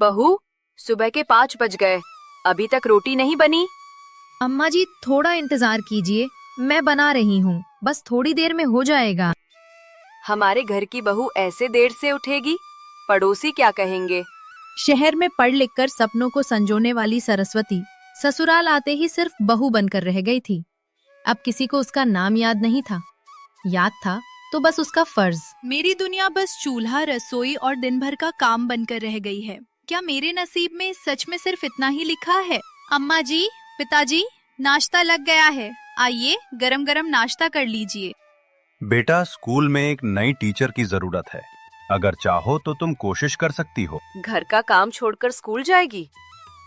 बहू, सुबह के 5 बज गए, अभी तक रोटी नहीं बनी। अम्मा जी थोड़ा इंतजार कीजिए, मैं बना रही हूँ, बस थोड़ी देर में हो जाएगा। हमारे घर की बहू ऐसे देर से उठेगी, पड़ोसी क्या कहेंगे। शहर में पढ़ लिख कर सपनों को संजोने वाली सरस्वती ससुराल आते ही सिर्फ बहू बनकर रह गई थी। अब किसी को उसका नाम याद नहीं था, याद था तो बस उसका फर्ज। मेरी दुनिया बस चूल्हा, रसोई और दिन भर का काम बनकर रह गई है। क्या मेरे नसीब में सच में सिर्फ इतना ही लिखा है? अम्मा जी, पिताजी, नाश्ता लग गया है, आइए गरम गरम नाश्ता कर लीजिए। बेटा, स्कूल में एक नई टीचर की जरूरत है। अगर चाहो तो तुम कोशिश कर सकती हो। घर का काम छोड़कर स्कूल जाएगी?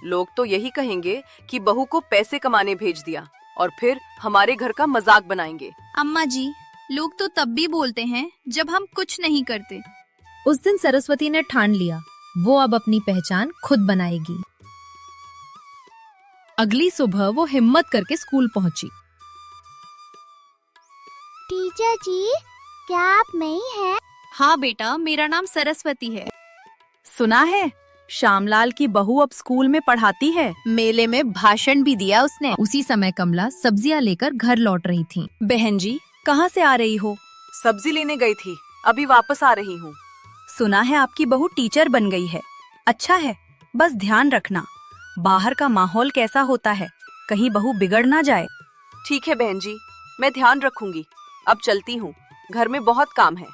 लोग तो यही कहेंगे कि बहू को पैसे कमाने भेज दिया और फिर हमारे घर का मजाक बनाएंगे। अम्मा जी, लोग तो तब भी बोलते हैं जब हम कुछ नहीं करते। उस दिन सरस्वती ने ठान लिया, वो अब अपनी पहचान खुद बनाएगी। अगली सुबह वो हिम्मत करके स्कूल पहुंची। टीचर जी, क्या आप नई हैं? हाँ बेटा, मेरा नाम सरस्वती है। सुना है श्यामलाल की बहू अब स्कूल में पढ़ाती है। मेले में भाषण भी दिया उसने। उसी समय कमला सब्जियां लेकर घर लौट रही थी। बहन जी, कहाँ से आ रही हो? सब्जी लेने गई थी, अभी वापस आ रही हूँ। सुना है आपकी बहू टीचर बन गई है। अच्छा है, बस ध्यान रखना, बाहर का माहौल कैसा होता है, कहीं बहू बिगड़ ना जाए। ठीक है बहन जी, मैं ध्यान रखूंगी। अब चलती हूँ, घर में बहुत काम है।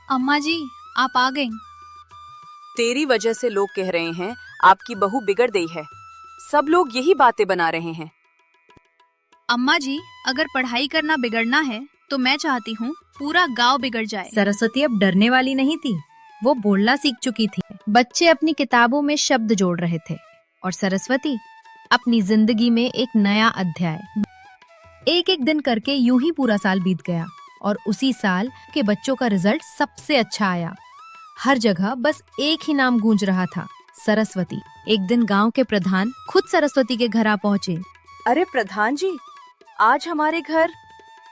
अम्मा जी, आप आ गईं। तेरी वजह से लोग कह रहे हैं आपकी बहू बिगड़ गई है। सब लोग यही बातें बना रहे हैं। अम्मा जी, अगर पढ़ाई करना बिगड़ना है तो मैं चाहती हूँ पूरा गांव बिगड़ जाए। सरस्वती अब डरने वाली नहीं थी, वो बोलना सीख चुकी थी। बच्चे अपनी किताबों में शब्द जोड़ रहे थे और सरस्वती अपनी जिंदगी में एक नया अध्याय। एक एक दिन करके यूं ही पूरा साल बीत गया और उसी साल के बच्चों का रिजल्ट सबसे अच्छा आया। हर जगह बस एक ही नाम गूंज रहा था, सरस्वती। एक दिन गांव के प्रधान खुद सरस्वती के घर आ पहुंचे। अरे प्रधान जी, आज हमारे घर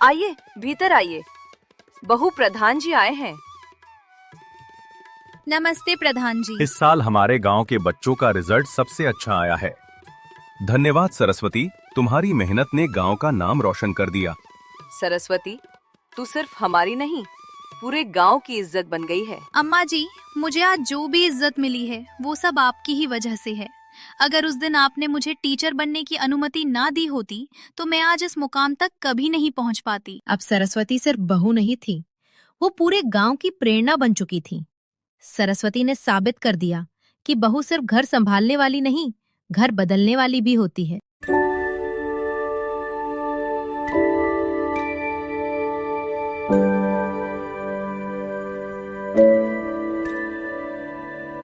आइए, भीतर आइए। बहू प्रधान जी आए हैं। नमस्ते प्रधान जी। इस साल हमारे गांव के बच्चों का रिजल्ट सबसे अच्छा आया है। धन्यवाद सरस्वती, तुम्हारी मेहनत ने गांव का नाम रोशन कर दिया। सरस्वती, तू सिर्फ हमारी नहीं, पूरे गांव की इज्जत बन गई है। अम्मा जी, मुझे आज जो भी इज्जत मिली है वो सब आपकी ही वजह से है। अगर उस दिन आपने मुझे टीचर बनने की अनुमति ना दी होती तो मैं आज इस मुकाम तक कभी नहीं पहुंच पाती। अब सरस्वती सिर्फ बहू नहीं थी, वो पूरे गांव की प्रेरणा बन चुकी थी। सरस्वती ने साबित कर दिया कि बहू सिर्फ घर संभालने वाली नहीं, घर बदलने वाली भी होती है।